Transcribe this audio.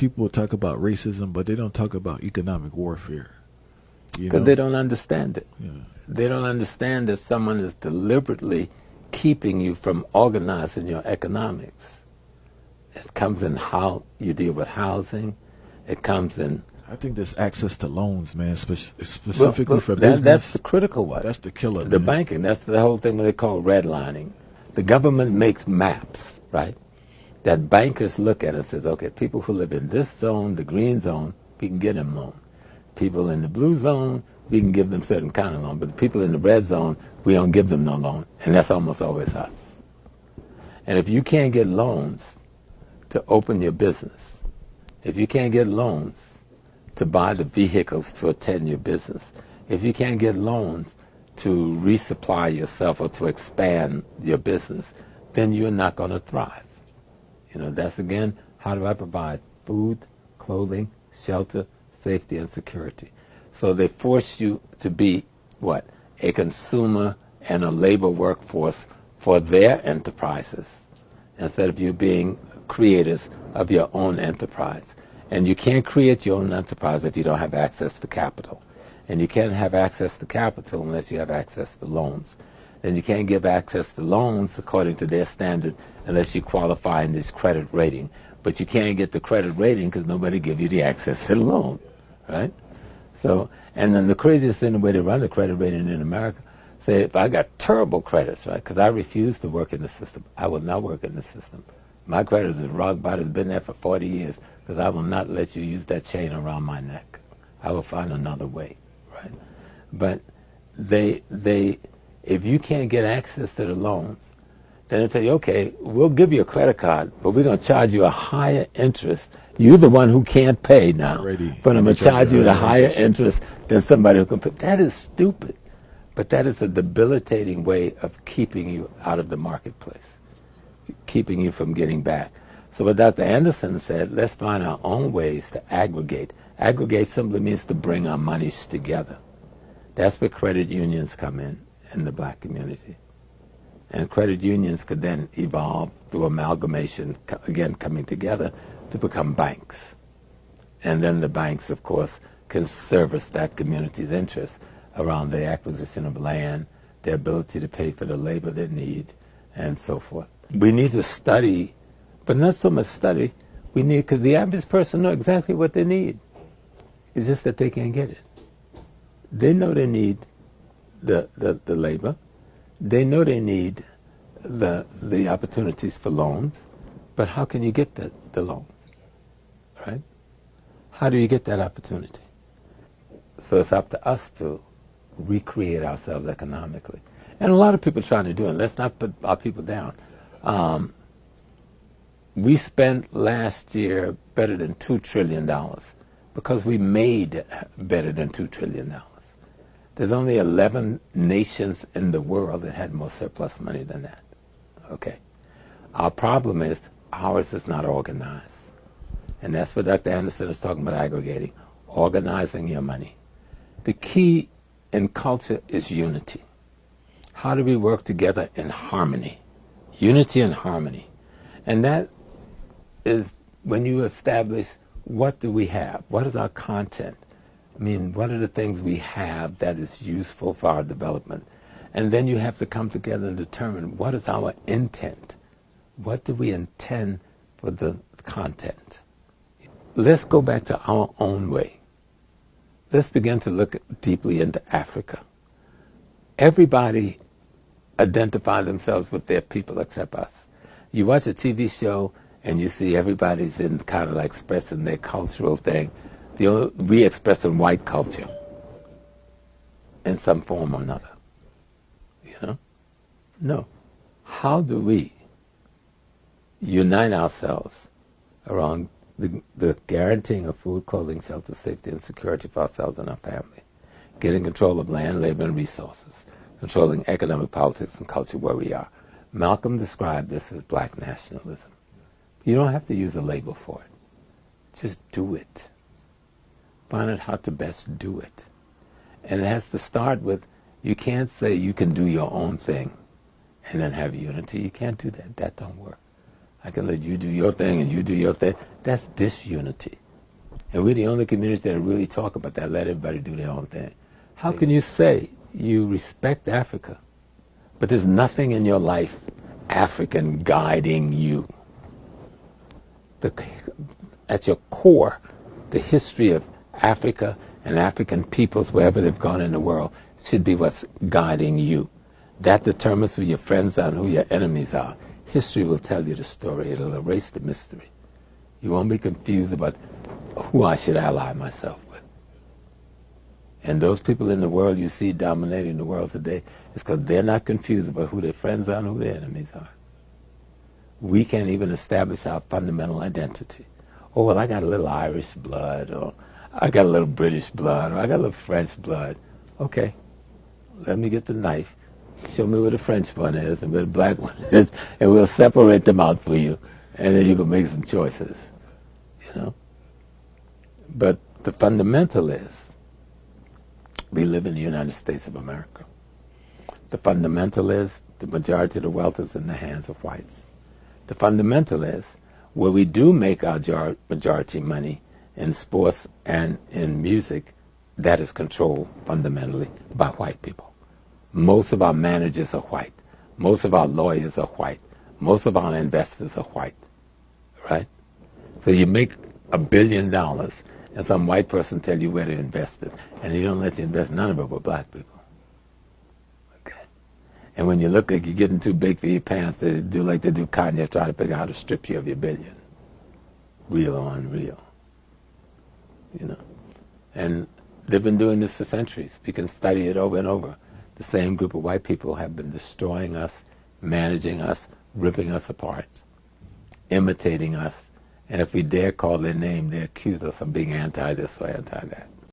people talk about racism, but they don't talk about economic warfare. Because they don't understand it. Yeah. They don't understand that someone is deliberately keeping you from organizing your economics. It comes in how you deal with housing. It comes in... I think there's access to loans, man, specifically for business. business. That's the critical one. That's the killer. The man. banking. That's the whole thing what they call redlining. The government makes maps, right, that bankers look at and says, okay, people who live in this zone, the green zone, we can get them loan. People in the blue zone, we can give them certain kind of loan. But the people in the red zone, we don't give them no loan. And that's almost always us. And if you can't get loans to open your business, if you can't get loans to buy the vehicles to attend your business, if you can't get loans to resupply yourself or to expand your business, then you're not going to thrive. You know, that's again, how do I provide food, clothing, shelter, safety, and security? So they force you to be, what, a consumer and a labor workforce for their enterprises, instead of you being creators of your own enterprise. And you can't create your own enterprise if you don't have access to capital. And you can't have access to capital unless you have access to loans. And you can't give access to loans according to their standard unless you qualify in this credit rating. But you can't get the credit rating because nobody give you the access to the loan, right? So, and then the craziest thing, the way they run the credit rating in America, say if I got terrible credits, right, because I refuse to work in the system, I will not work in the system. My credit is rock bottom, it's been there for 40 years, because I will not let you use that chain around my neck. I will find another way, right? But if you can't get access to the loans, then they tell you, okay, we'll give you a credit card, but we're going to charge you a higher interest. You're the one who can't pay now, but I'm going to charge you the higher interest than somebody who can pay. That is stupid, but that is a debilitating way of keeping you out of the marketplace, keeping you from getting back. So what Dr. Anderson said, let's find our own ways to aggregate. Aggregate simply means to bring our monies together. That's where credit unions come in the black community. And credit unions could then evolve through amalgamation, again, coming together to become banks. And then the banks, of course, can service that community's interests around the acquisition of land, their ability to pay for the labor they need, and so forth. We need to study, but not so much study. We need, because the average person knows exactly what they need. It's just that they can't get it. They know they need the labor. They know they need the opportunities for loans, but how can you get the loans, right? How do you get that opportunity? So it's up to us to recreate ourselves economically. And a lot of people are trying to do it. Let's not put our people down. We spent last year better than $2 trillion because we made better than $2 trillion. There's only 11 nations in the world that had more surplus money than that. Okay. Our problem is ours is not organized. And that's what Dr. Anderson is talking about, aggregating, organizing your money. The key in culture is unity. How do we work together in harmony? Unity and harmony. And that is when you establish what do we have? What is our content? I mean, what are the things we have that is useful for our development? And then you have to come together and determine what is our intent? What do we intend for the content? Let's go back to our own way. Let's begin to look deeply into Africa. Everybody identify themselves with their people except us. You watch a TV show and you see everybody's in kind of like expressing their cultural thing. We express in white culture in some form or another. You know? No. How do we unite ourselves around the guaranteeing of food, clothing, shelter, safety, and security for ourselves and our family? Getting control of land, labor, and resources. Controlling economic, politics, and culture where we are. Malcolm described this as black nationalism. You don't have to use a label for it. Just do it. Find out how to best do it. And it has to start with, you can't say you can do your own thing and then have unity. You can't do that. That don't work. I can let you do your thing and you do your thing. That's disunity. And we're the only community that really talk about that, let everybody do their own thing. How can you say you respect Africa, but there's nothing in your life African guiding you? At your core, the history of Africa and African peoples, wherever they've gone in the world, should be what's guiding you. That determines who your friends are and who your enemies are. History will tell you the story. It'll erase the mystery. You won't be confused about who I should ally myself with. And those people in the world you see dominating the world today is because they're not confused about who their friends are and who their enemies are. We can't even establish our fundamental identity. Oh, well, I got a little Irish blood, or I got a little British blood, or I got a little French blood. Okay, let me get the knife. Show me where the French one is and where the black one is, and we'll separate them out for you, and then you can make some choices, you know? But the fundamental is, we live in the United States of America. The fundamental is, the majority of the wealth is in the hands of whites. The fundamental is, where we do make our majority money in sports and in music, that is controlled fundamentally by white people. Most of our managers are white. Most of our lawyers are white. Most of our investors are white, right? So you make $1 billion and some white person tell you where to invest it, and he don't let you invest none of it with black people. Okay? And when you look like you're getting too big for your pants, they do like they do Kanye, try to figure out how to strip you of your billion. Real or unreal. You know? And they've been doing this for centuries. We can study it over and over. The same group of white people have been destroying us, managing us, ripping us apart, imitating us, and if we dare call their name, they accuse us of being anti-this or anti-that.